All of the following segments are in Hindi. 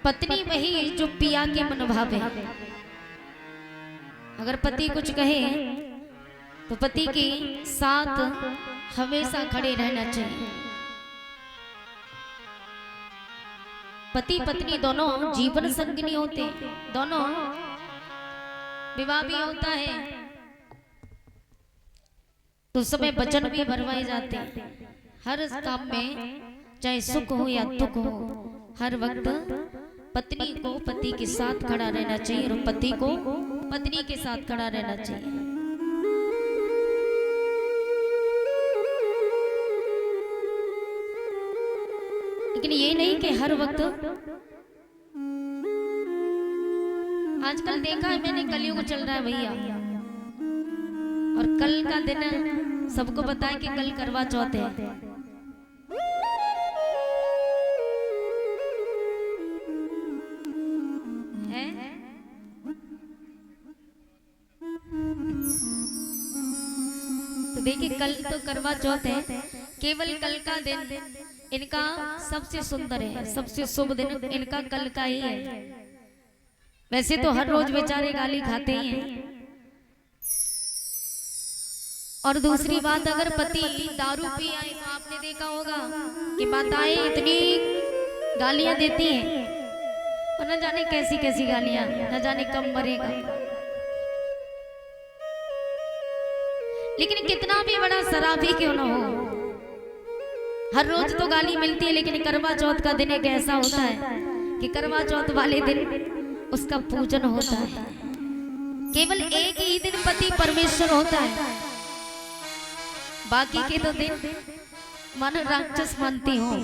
पत्नी वही जो पिया के मन भावे। अगर पति कुछ कहे तो पति के साथ हमेशा खड़े रहना चाहिए। पति पत्नी दोनों जीवन संगिनी होते, दोनों विवाह भी होता है तो उस समय वचन भी भरवाए जाते हैं। हर काम में चाहे सुख हो या दुख हो, हर वक्त पत्नी को पति के साथ खड़ा रहना चाहिए और पति को पत्नी के साथ खड़ा रहना चाहिए। लेकिन ये नहीं कि हर वक्त, आजकल देखा है मैंने कलयुग चल रहा है भैया, और कल का दिन सबको पता है कि कल करवा चौथ है। तो देखिए कल तो करवा चौथ है, केवल कल का दिन इनका सबसे सुंदर है, सबसे शुभ दिन इनका कल का ही है। वैसे तो हर रोज बेचारे गाली खाते ही हैं। और दूसरी बात, अगर पति दारू पी आए तो आपने देखा होगा कि माताएं इतनी गालियां देती हैं, और न जाने कैसी कैसी गालियां, न जाने कब मरेगा। लेकिन कितना भी बड़ा शराबी क्यों ना हो, हर रोज तो गाली मिलती है, लेकिन करवा चौथ का दिन एक ऐसा होता है कि करवा चौथ वाले दिन उसका पूजन होता है। केवल एक ही दिन पति परमेश्वर होता है, बाकी के तो दिन मन राक्षस मानती हो।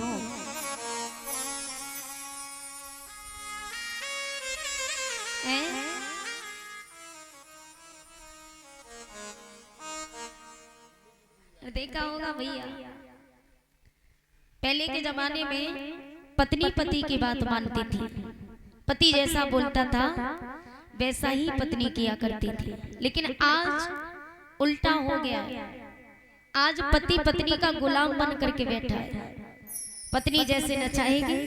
देखा होगा भैया, पहले के जमाने में पत्नी पति की बात मानती थी, पति जैसा बोलता था वैसा ही पत्नी किया करती थी। लेकिन आज उल्टा हो गया है, आज पति पत्नी का गुलाम बन करके बैठा है। पत्नी जैसे नचाएगी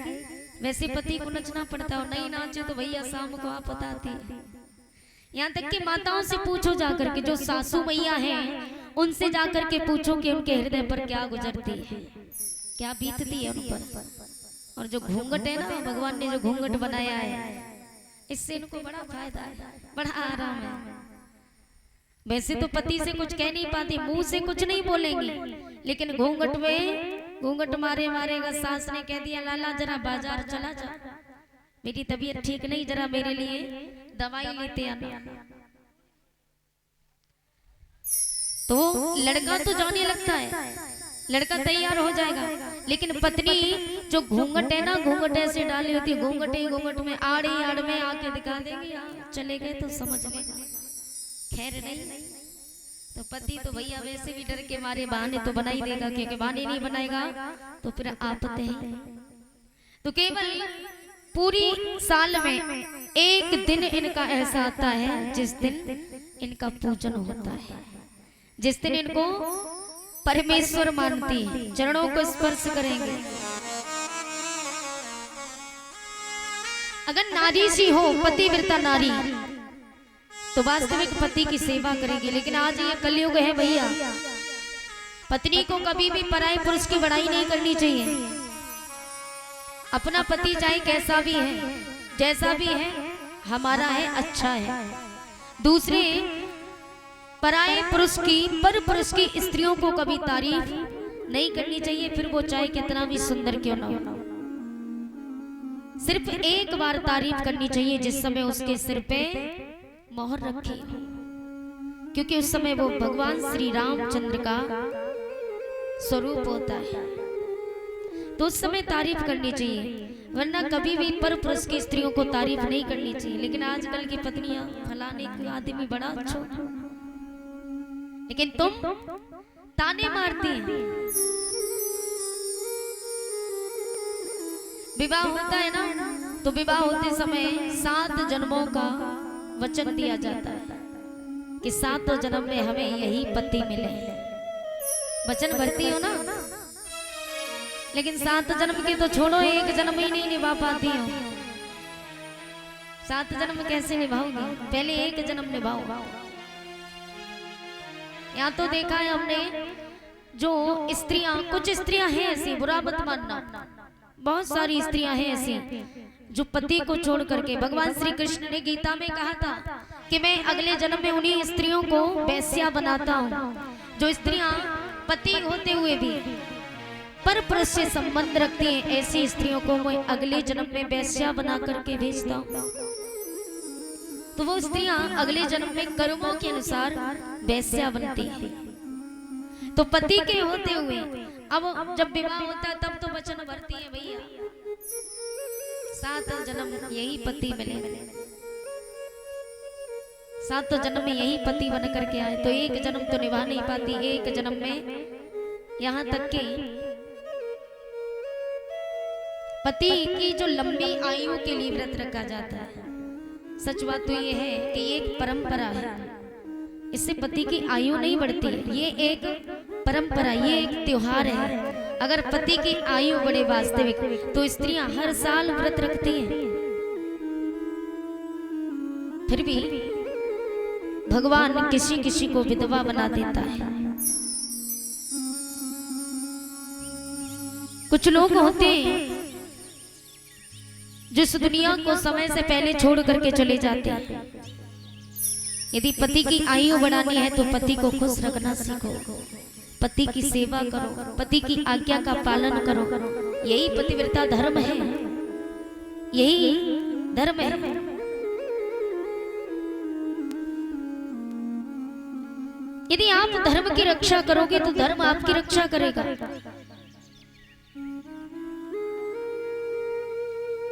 वैसे पति को नचना पड़ता है, और नहीं नाचे तो भैया शाम को आप बताती। यहाँ तक कि माताओं से पूछो जाकर के, जो सासू मैया हैं उनसे जाकर के पूछो कि उनके हृदय पर क्या गुजरती है, क्या बीतती है उन पर। और जो घूंघट है ना, भगवान ने जो घूंघट बनाया है, इससे इनको बड़ा फायदा है, बड़ा आराम है। वैसे तो पति से कुछ कह नहीं पाती, मुंह से कुछ नहीं बोलेंगी, लेकिन घूंघट में घूंघट मारे मारेगा। सास ने कह दिया लाला जरा बाजार चला जा, मेरी तबीयत ठीक नहीं, जरा मेरे लिए दवाई लेते आना। तो लड़का तो जाने लगता है, लड़का तैयार हो जाएगा, लेकिन पत्नी जो घूंघट है ना, घूंघट ऐसे डाली होती है, घूंघट ही घूंघट में आड़ ही आड़ में आके दिखा देगी, चले गए तो समझ लेगा, खैर नहीं। तो पति तो भैया वैसे भी डर के मारे बहाने तो बना ही देगा, क्योंकि बहाने नहीं बनाएगा तो फिर आफत है। तो केवल पूरी साल में एक दिन इनका ऐसा आता है जिस दिन इनका पूजन होता है, जिस दिन इनको परमेश्वर मानती है, चरणों को स्पर्श करेंगे। अगर नारी सी हो, पतिव्रता नारी, तो वास्तविक पति की सेवा करेगी। लेकिन आज ये कलयुग है भैया, पत्नी को कभी भी पराये पुरुष की बड़ाई नहीं करनी चाहिए। अपना पति चाहे कैसा भी है, जैसा भी है, हमारा है, अच्छा है। दूसरे पराये पुरुष की, पर पुरुष की स्त्रियों को कभी तारीफ नहीं करनी चाहिए, फिर वो चाहे कितना भी सुंदर क्यों ना हो। सिर्फ एक बार तारीफ करनी चाहिए जिस समय उसके सिर पे मोहर रखी, क्योंकि उस समय वो भगवान श्री रामचंद्र का स्वरूप होता है, तो उस समय तारीफ करनी चाहिए, वरना कभी भी पर पुरुष की स्त्रियों को तारीफ नहीं करनी चाहिए। लेकिन आजकल की पत्नियां, फलाने का आदमी बड़ा अच्छा, लेकिन तुम ताने मारती हैं। विवाह होता है ना, तो विवाह होते समय 7 जन्मों का वचन दिया जाता है कि 7 जन्म में हमें यही पति मिले। वचन भरती हो ना, लेकिन 7 जन्म के तो छोड़ो, एक जन्म ही नहीं निभा पाती हो। 7 जन्म कैसे निभाओगी? पहले एक जन्म निभाओ। यहाँ तो देखा है हमने, जो स्त्रियां, कुछ स्त्रियां हैं ऐसी, बुरा मत मानना, बहुत सारी स्त्रियां हैं ऐसी जो पति को छोड़ करके, भगवान श्री कृष्ण ने गीता में कहा था कि मैं अगले जन्म में उन्हीं स्त्रियों को वेश्या बनाता हूँ, जो स्त्रियां पति होते हुए भी पर पुरुष से संबंध रखती हैं, ऐसी स्त्रियों को मैं अगले जन्म में वेश्या बना करके भेजता हूँ। तो वो स्त्रियां अगले जन्म में कर्मों के अनुसार वेश्या बनती हैं। तो पति के होते हुए अब जब विवाह होता है तब तो वचन भरती है भैया 7 जन्म यही पति मिले, 7 जन्म में यही पति बन करके आए। तो एक जन्म तो निभा नहीं पाती, एक जन्म में यहाँ तक कि पति की जो लंबी आयु के लिए व्रत रखा जाता है। सच बात तो ये है कि ये एक परंपरा है, इससे पति की आयु नहीं बढ़ती है, ये एक परंपरा, ये एक त्योहार है। अगर पति की आयु बढ़े वास्तविक तो स्त्रियां हर साल व्रत रखती हैं। फिर भी भगवान किसी किसी को विधवा बना देता है। कुछ लोग होते हैं जिस दुनिया को समय से पहले छोड़ करके चले जाते हैं। यदि पति की आयु बढ़ानी है तो पति को खुश रखना सीखो, पति की सेवा करो, पति की आज्ञा का पालन करो। यही पतिव्रता धर्म है, यही धर्म है। यदि आप धर्म की रक्षा करोगे तो धर्म आपकी रक्षा करेगा।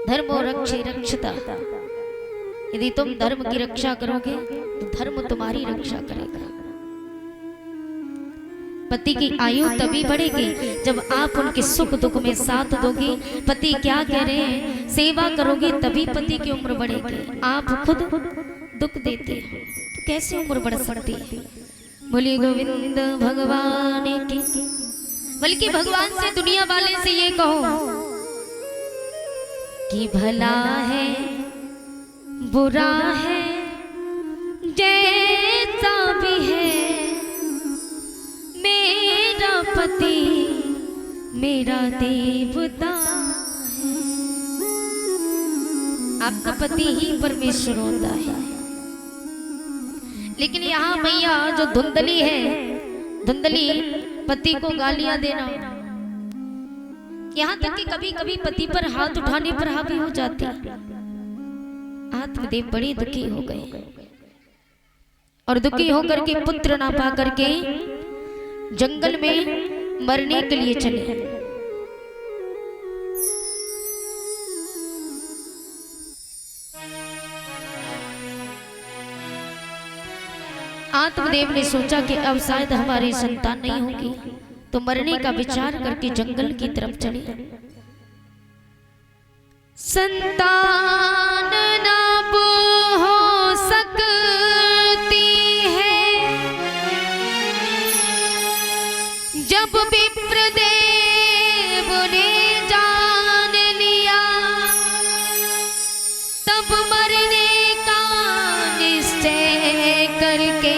धर्म रक्षे रक्षता, यदि तुम धर्म की रक्षा करोगे तो धर्म तुम्हारी रक्षा करेगा। पति की आयु तभी बढ़ेगी जब आप उनके सुख दुख में साथ दोगे। पति क्या कह रहे हैं, सेवा करोगे तभी पति की उम्र बढ़ेगी। आप खुद दुख देते हो तो कैसे उम्र बढ़ सकती है? बोलिए गोविंद भगवान की। बल्कि भगवान से, दुनिया वाले से ये कहो कि भला है बुरा है जैसा भी है, मेरा पति मेरा देवता है। आपका पति ही परमेश्वर होता है। लेकिन यहाँ मैया जो धुंधली है, धुंधली पति को गालियां देना, यहाँ तक कि कभी कभी पति पर हाथ उठाने पर हावी हो जाती। आत्मदेव बड़े दुखी हो गए और दुखी होकर के पुत्र ना पा करके जंगल में मरने के लिए चले। आत्मदेव ने सोचा कि अब शायद हमारी संतान नहीं होगी, तो मरने का विचार करके जंगल की तरफ चले। संतान ना हो सकती है जब विप्रदेव ने जान लिया, तब मरने का निश्चय करके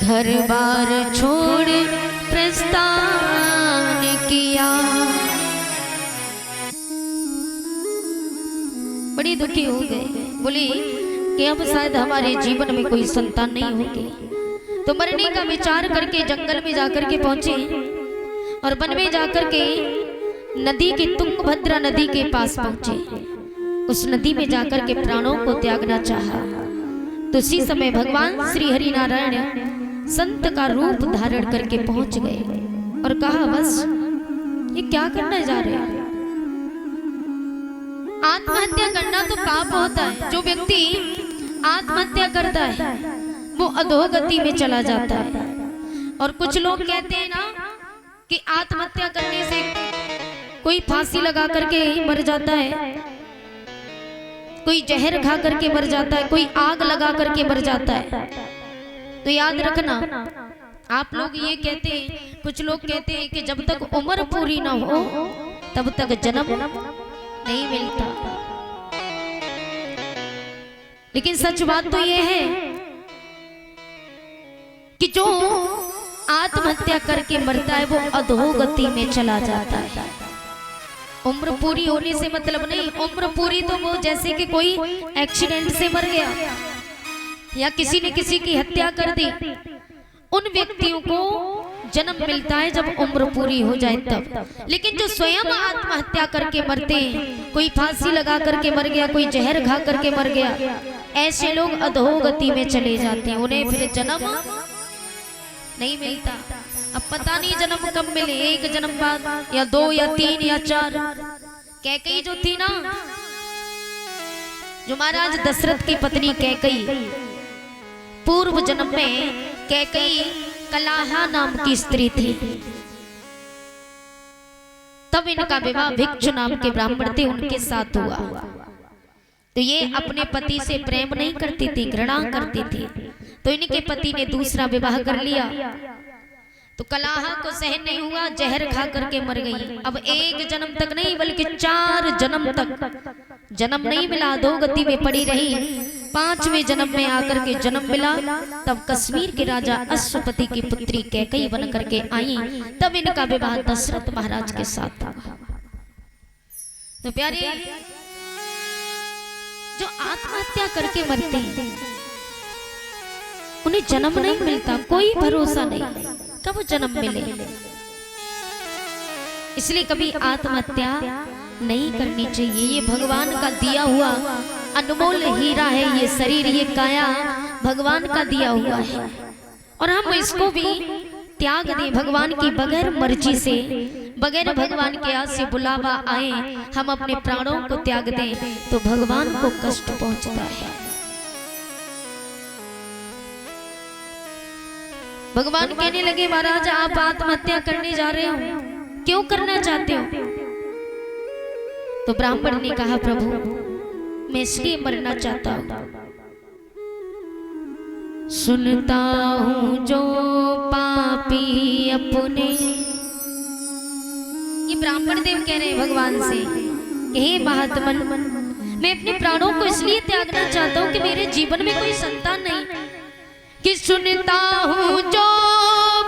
घर बार छोड़ प्रस्थान किया। बड़ी दुखी हो गए, बोली कि अब शायद हमारे जीवन में कोई संतान नहीं होगी। तो मरने का विचार करके जंगल में जाकर के पहुंचे और वन में जाकर के नदी की, तुंगभद्रा नदी के पास पहुंचे। उस नदी में जाकर के प्राणों को त्यागना चाहा। तो उसी समय भगवान श्री हरि नारायण संत का रूप धारण करके पहुंच गए और कहा, बस ये क्या करने जा रहे हैं? आत्महत्या करना तो पाप होता है। जो व्यक्ति आत्महत्या करता है वो अधोगति में चला जाता है। और कुछ लोग कहते हैं ना कि आत्महत्या करने से कोई फांसी लगा करके मर जाता है, कोई जहर खा करके मर जाता है, कोई आग लगा करके मर जाता है। तो याद रखना, आप लोग ये कहते हैं, कुछ लोग कहते हैं कि जब तक उम्र पूरी ना हो तब तक जन्म नहीं मिलता। लेकिन सच बात तो यह है कि जो आत्महत्या करके मरता है वो अधोगति में चला जाता है। उम्र पूरी होने से मतलब नहीं, उम्र पूरी तो वो जैसे कि कोई एक्सीडेंट से मर गया या किसी ने किसी की हत्या कर दी, उन व्यक्तियों को जन्म मिलता है जब उम्र पूरी हो जाए तब। लेकिन जो स्वयं आत्महत्या करके मरते हैं, कोई फांसी लगा करके मर गया, कोई जहर खा करके मर गया, ऐसे लोग अधोगति में चले जाते हैं, उन्हें फिर जन्म नहीं मिलता। अब पता नहीं जन्म कब मिले, एक जन्म बाद या 2 या 3 या 4। कैकई जो थी ना, जो महाराज दशरथ की पत्नी कैकई, पूर्व जन्म में कैकई कलाहा नाम की स्त्री थी। तब इनका विवाह भिक्षु नाम के ब्राह्मण थे उनके साथ हुआ। तो ये अपने पति से प्रेम नहीं करती थी, घृणा करती थी। तो इनके पति ने दूसरा विवाह कर लिया। तो कलाहा को सहन नहीं हुआ, जहर खा करके मर गई। अब एक जन्म तक नहीं बल्कि 4 जन्म तक जन्म नहीं मिला, दो गति में पड़ी रही। 5वें जन्म में आकर के जन्म मिला। तब कश्मीर के राजा अश्वपति की पुत्री कैकई बन करके आई। तब इनका विवाह दशरथ महाराज के साथ हुआ। तो प्यारे, जो आत्महत्या करके मरते हैं उन्हें जन्म नहीं मिलता, कोई भरोसा नहीं कब जन्म मिले। इसलिए कभी आत्महत्या नहीं करनी चाहिए। ये भगवान का दिया हुआ अनमोल हीरा है, ये शरीर, ये काया भगवान का दिया हुआ है और हम इसको भी त्याग दें भगवान की बगैर मर्जी से, बगैर भगवान के हाथ से बुलावा आए हम अपने प्राणों को त्याग दें तो भगवान को कष्ट पहुंचता है। भगवान कहने लगे, महाराज आप आत्महत्या करने जा रहे हो, क्यों करना चाहते हो? तो ब्राह्मण ने कहा, प्रभु मैं इसलिए मरना चाहता हूं, सुनता हूं जो पापी अपने। ये ब्राह्मण देव कह रहे हैं भगवान से, हे महात्मन मैं अपने प्राणों को इसलिए त्यागना चाहता हूं कि मेरे जीवन में कोई संतान नहीं, कि सुनता हूं जो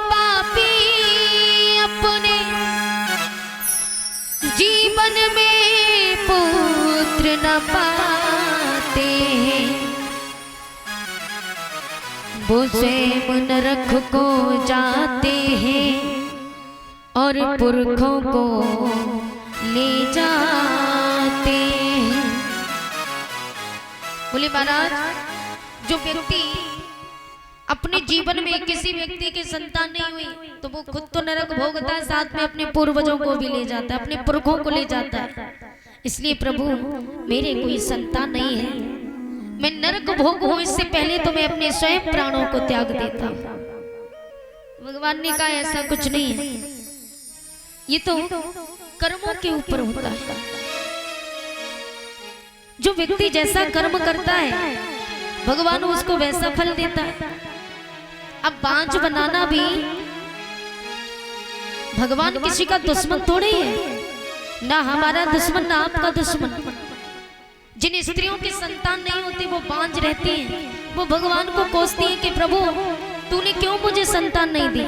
पापी अपने जीवन में पुत्र न पाते हैं, वो स्वयं नरक को जाते हैं और पुरखों को ले जाते हैं। बोले महाराज, जो व्यक्ति अपने जीवन में किसी व्यक्ति की संतान नहीं हुई तो वो खुद तो नरक भोगता है, साथ में अपने पूर्वजों को भी ले जाता है, अपने पुरखों को ले जाता है। इसलिए प्रभु मेरे कोई संतान नहीं है, मैं नरक भोगूं इससे पहले तो मैं अपने स्वयं प्राणों को त्याग देता हूं। भगवान ने कहा ऐसा कुछ नहीं है, ये तो कर्मों के ऊपर होता है। जो व्यक्ति जैसा कर्म करता है भगवान उसको वैसा फल देता है। अब बांझ बनाना भी भगवान किसी का दुश्मन थोड़े है, ना हमारा दुश्मन ना आपका दुश्मन। जिन स्त्रियों की संतान नहीं होती वो बांझ रहती हैं, वो भगवान को कोसती हैं कि प्रभु तूने क्यों मुझे संतान नहीं दी।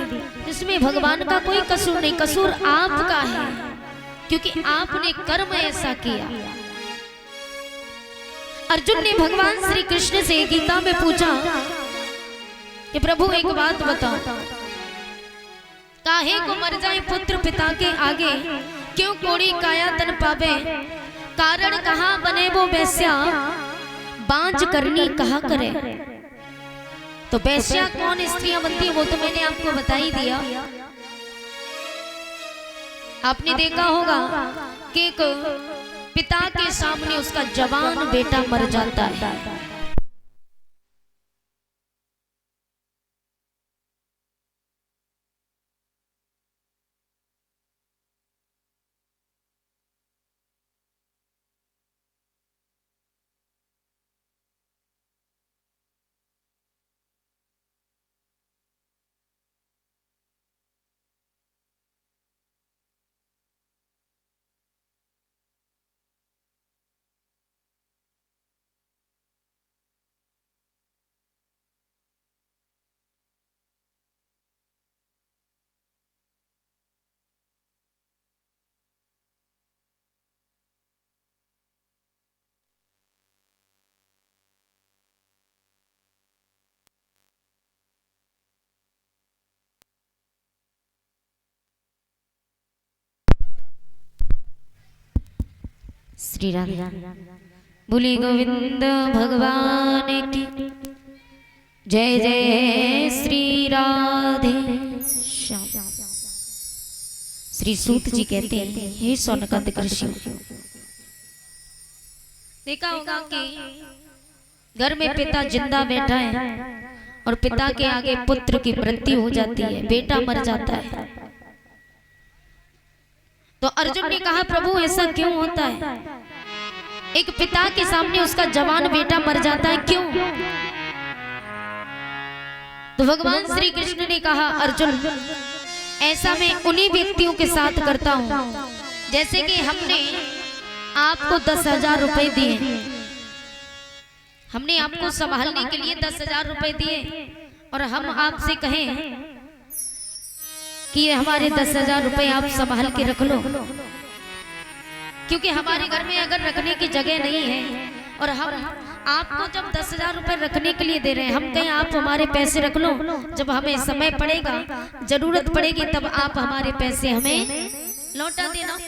इसमें भगवान का कोई कसूर नहीं, कसूर आपका है क्योंकि आपने कर्म ऐसा किया। अर्जुन ने भगवान श्री कृष्ण से गीता में पूछा कि प्रभु एक बात बताओ, काहे को मर जाए पुत्र पिता के आगे, क्यों कोड़ी काया तन पावे, कारण कहाँ बने वो वैश्या, बांझ करनी कहाँ करे। तो वैश्या कौन स्त्रियां बनती है वो तो मैंने आपको बता ही दिया। आपने देखा होगा कि एक पिता के सामने उसका जवान बेटा मर जाता है, श्री राधे बोली गोविंद भगवान की जय जय श्री राधे श्याम। श्री सूत जी कहते हैं, हे सौनकादिक ऋषि, देखा होगा कि घर में पिता जिंदा बैठा है और पिता के आगे पुत्र की मृत्यु हो जाती है, बेटा मर जाता है। तो अर्जुन ने कहा, प्रभु ऐसा क्यों होता है? एक पिता के सामने उसका जवान बेटा मर जाता है, क्यों? तो भगवान श्री कृष्ण ने कहा, अर्जुन ऐसा मैं उन्हीं व्यक्तियों के साथ करता हूं, जैसे कि हमने आपको 10,000 रुपए दिए, हमने आपको संभालने के लिए 10,000 रुपए दिए और हम आपसे कहें कि ये हमारे 10,000 रुपए आप संभाल के रख लो, क्योंकि हमारे घर में अगर रखने की जगह नहीं है और हम आपको जब 10,000 रुपए रखने के लिए दे रहे हैं, हम कहें आप हमारे पैसे रख लो, जब हमें समय पड़ेगा, जरूरत पड़ेगी, तब आप हमारे पैसे हमें लौटा देना।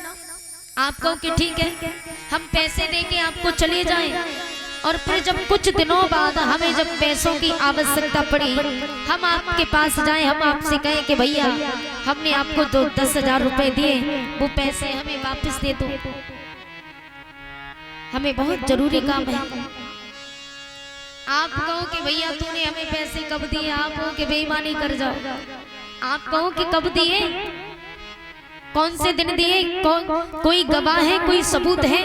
आप कहो कि ठीक है, हम पैसे देके आपको चले जाएं और फिर जब कुछ दिनों बाद हमें जब पैसों की आवश्यकता पड़ी, हम आपके पास जाएं, हम आपसे कहें कि भैया हमने आपको 10,000 रुपए दिए, वो पैसे हमें वापस दे दो, हमें बहुत जरूरी काम है। आप कहो कि भैया तूने हमें पैसे कब दिए? आप कहो कि बेईमानी कर जाओ। आप कहो कि कब दिए, कौन से दिन दिए, कोई गवाह है, कोई सबूत है?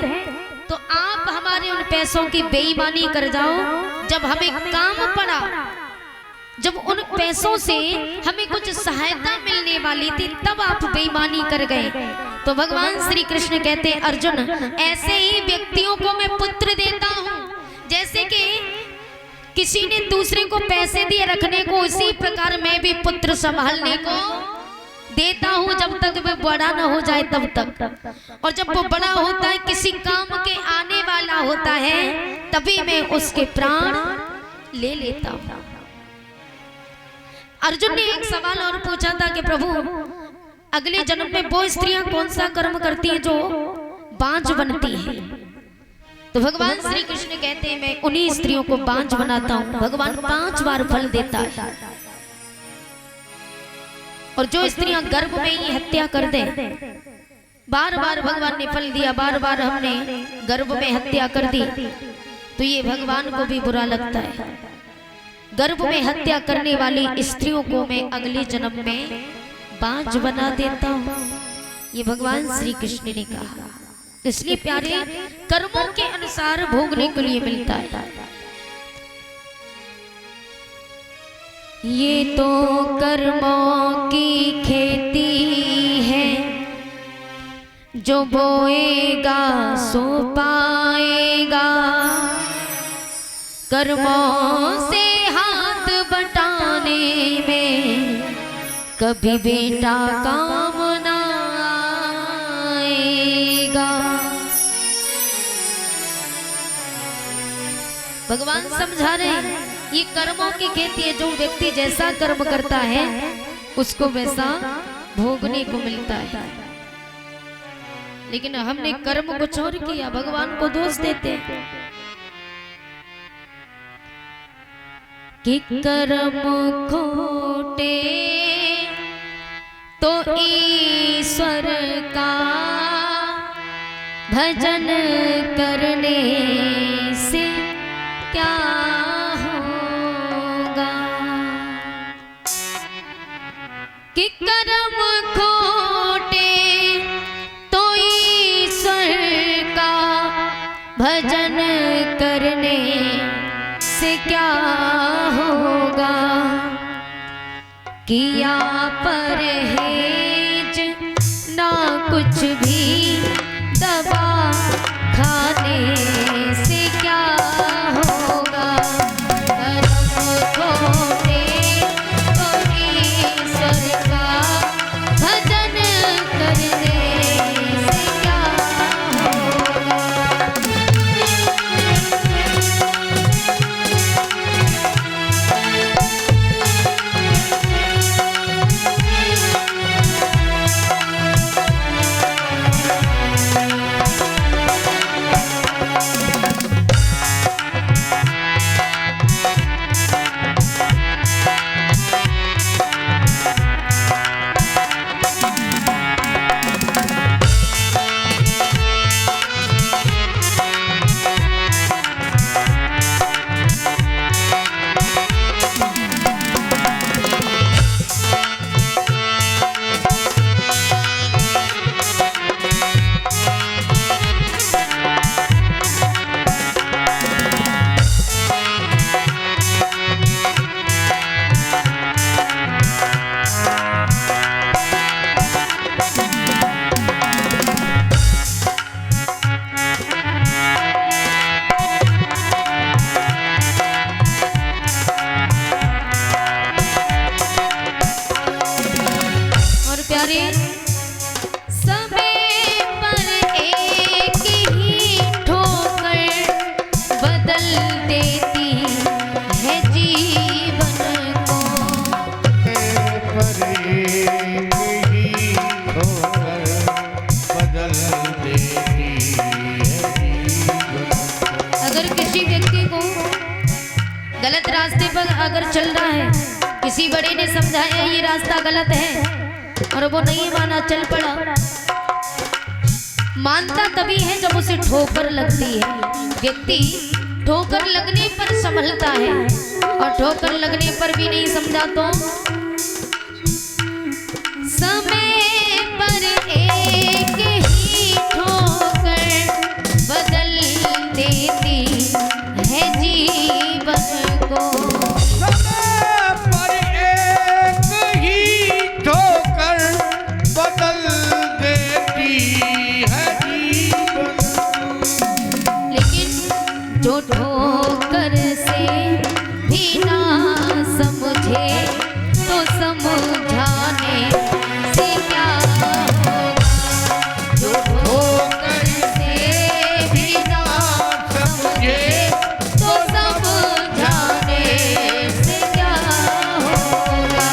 तो आप हमारे उन पैसों की बेईमानी कर जाओ, जब हमें काम पड़ा, जब उन पैसों से हमें कुछ सहायता मिलने वाली थी, तब आप बेईमानी कर गए। तो भगवान श्री कृष्ण कहते हैं, अर्जुन ऐसे ही व्यक्तियों को मैं पुत्र देता हूँ, जैसे कि किसी ने दूसरे को पैसे दिए रखने को, इसी प्रकार मैं भी पुत्र संभालने को देता हूँ, जब तक वह बड़ा ना हो जाए तब तक। और जब वो बड़ा होता है, किसी काम के आने वाला होता है, तभी मैं उसके प्राण ले लेता हूँ। अर्जुन ने एक सवाल और पूछा था कि प्रभु अगले जन्म में वो स्त्रियां कौन सा कर्म करती हैं जो बांझ बनती हैं? तो भगवान श्री कृष्ण कहते हैं, मैं उन्हीं स्त्रियों को बांझ बनाता हूँ। भगवान 5 बार फल देता है, और जो स्त्रियां गर्भ में ही हत्या कर दे, बार बार भगवान ने फल दिया, बार बार हमने गर्भ में हत्या कर दी, तो ये भगवान को भी बुरा लगता है। गर्भ में हत्या करने वाली स्त्रियों को मैं अगले जन्म में बांझ बना देता हूँ, ये भगवान श्री कृष्ण ने कहा। इसलिए प्यारे, कर्मों के अनुसार भोगने के लिए मिलता है। ये तो कर्मों की खेती है, जो बोएगा सो पाएगा, कर्मों से हाथ बटाने में कभी बेटा काम ना आएगा। भगवान समझा रहे हैं, ये कर्मों की खेती है, जो व्यक्ति जैसा कर्म करता है उसको वैसा भोगने को मिलता है। लेकिन हमने कर्म कुछ और किया, भगवान को दोष देते हैं कि कर्म खोटे तो ईश्वर का भजन करने से क्या होगा, कि कर्म खोटे तो ईश्वर का भजन करने से क्या होगा, किया परहेज ना कुछ भी दवा खाने से क्या होगा, कर्म खोटे तो ईश्वर का भजन करने से क्या होगा। देती है जीवन को। पर एक ही ठोकर बदल देती है जीवन को। अगर किसी व्यक्ति को गलत रास्ते पर अगर चल रहा है, किसी बड़े ने समझाया ये रास्ता गलत है और वो नहीं माना, चल पड़ा, मानता तभी है जब उसे ठोकर लगती है। व्यक्ति ठोकर लगने पर संभलता है और ठोकर लगने पर भी नहीं समझा तो समय पर एक ही ठोकर बदल देती है जीवन को। समय पर एक ही ठोकर बदल देती है जीवन को। लेकिन जो ठोकर से भी ना समझे तो समझाने से क्या होगा। जो ठोकर से भी ना समझे तो समझाने से क्या होगा।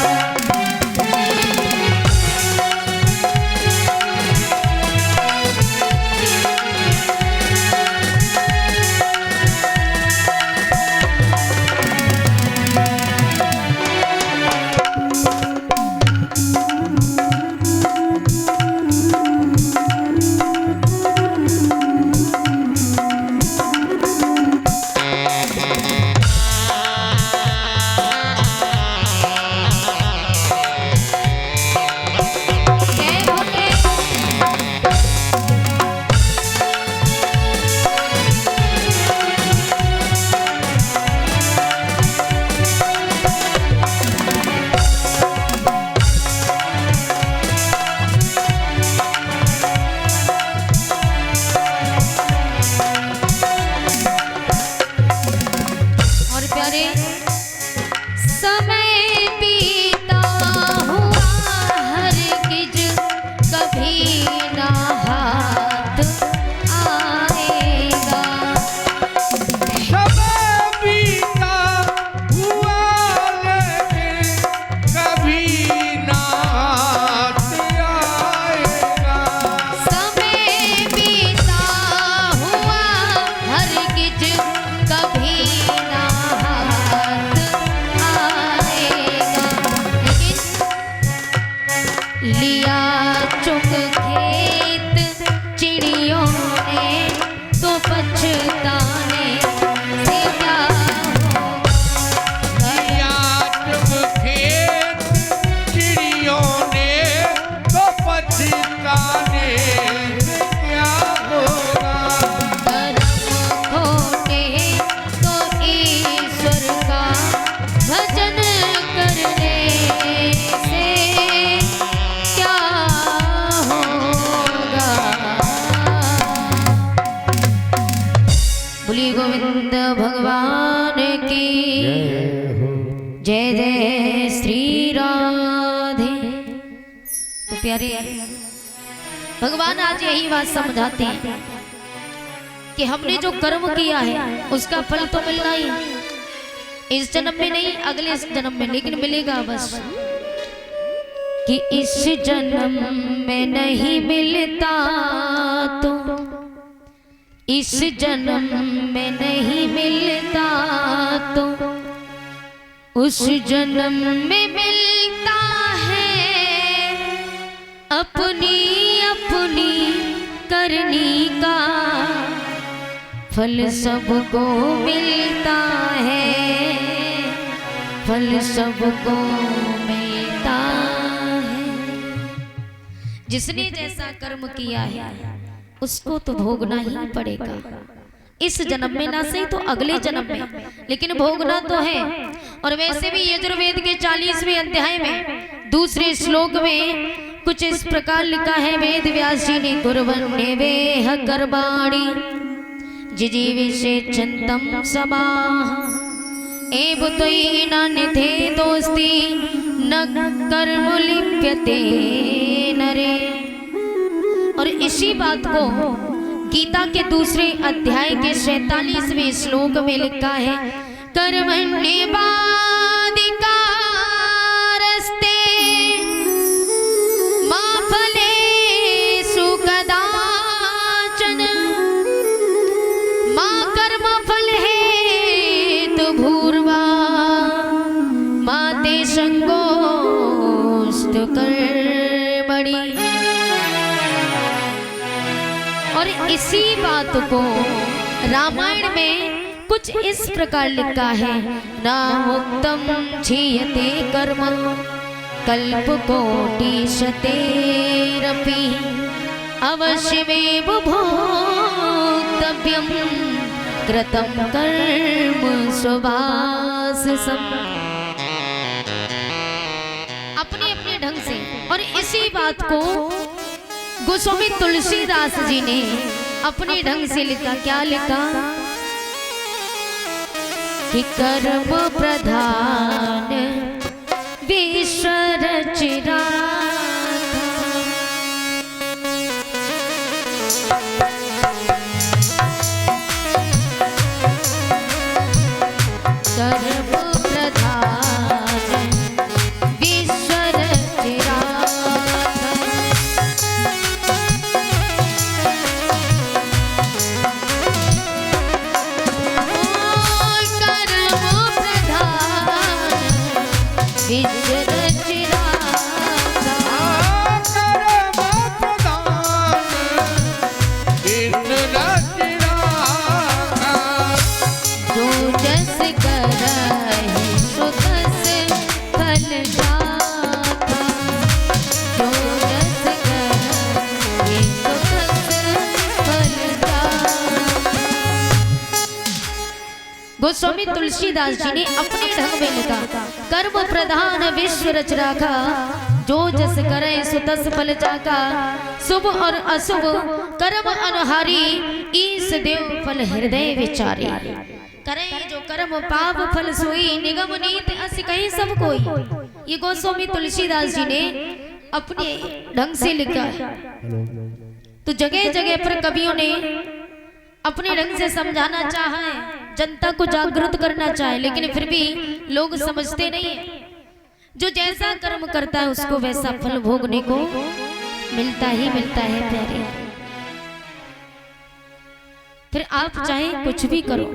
समय बीता हुआ हरगिज कभी ना हाथ आएगा। समय बीता हुआ लेकिन कभी ना हाथ आएगा। समय बीता हुआ हरगिज कभी ना हाथ आएगा। लेकिन लिया चुग खेत चिड़ियों ने तो पछताने से क्या होगा। या जब खेत चिड़ियों ने तो पछताने से क्या होगा। कर्म खोटे तो ईश्वर का भजन करने से क्या होगा। बोलिए गोविंद भगवान की जय जय श्री राधे। तो प्यारे भगवान आज यही बात समझाते हैं कि हमने जो कर्म किया है उसका फल तो मिलना ही है। इस जन्म में नहीं, अगले जन्म में, लेकिन मिलेगा बस। कि इस जन्म में नहीं मिलता तो इस जन्म में नहीं मिलता तो उस जन्म में मिलता है अपनी अपनी करनी का फल सबको मिलता है, फल सबको मिलता है। जिसने जैसा कर्म किया है उसको तो भोगना ही पड़ेगा। इस जन्म में ना सही तो अगले जन्म में, लेकिन भोगना तो है। और वैसे भी यजुर्वेद के 40वें अध्याय में दूसरे श्लोक में कुछ इस प्रकार लिखा है, वेद व्यास जी ने कुर्वन्ने वेह कर्माणि जिजीविषे चंतम समाह एव त्वयि नान्यथे दोस्ति न कर्म लिप्यते नरे। और इसी बात को गीता के दूसरे अध्याय के 47वें श्लोक में लिखा है, कर्मण्येवाधिकारस्ते मा फलेषु कदाचन मा कर्मफलहेतुर्भूर्वा मा ते संगोऽस्तु कर्मणि। और इसी बात को रामायण में कुछ इस प्रकार लिखा है, ना मुक्तम क्षीयते कर्म कल्पकोटिशतेरपि अवश्यमेव भोक्तव्यं कृतं कर्म स्वभाससम्। अपने अपने ढंग से। और इसी बात को गोस्वामी तुलसीदास जी ने अपने ढंग से लिखा। क्या लिखा कि कर्म प्रधान विश्व रचना, कर्म प्रधान विश्व रचना, गोस्वामी तुलसीदास जी ने अपने ढंग में लिखा, कर्म प्रधान विश्व रच राखा, जो जस करे सो तस फल जाका, शुभ और अशुभ कर्म अनुहारी, ईश देव फल हृदय विचारी। करे जो कर्म पाप फल सोई, निगम नीत अस कहीं सब कोई। ये गोस्वामी तुलसीदास जी ने अपने ढंग से लिखा है। तो जगह जगह पर कवियों ने अपने ढंग से समझाना चाहा है, जनता को जागृत करना चाहे, लेकिन फिर भी लोग समझते नहीं है। जो जैसा कर्म करता है उसको वैसा फल भोगने को मिलता ही मिलता है प्यारे। फिर आप चाहे कुछ भी करो,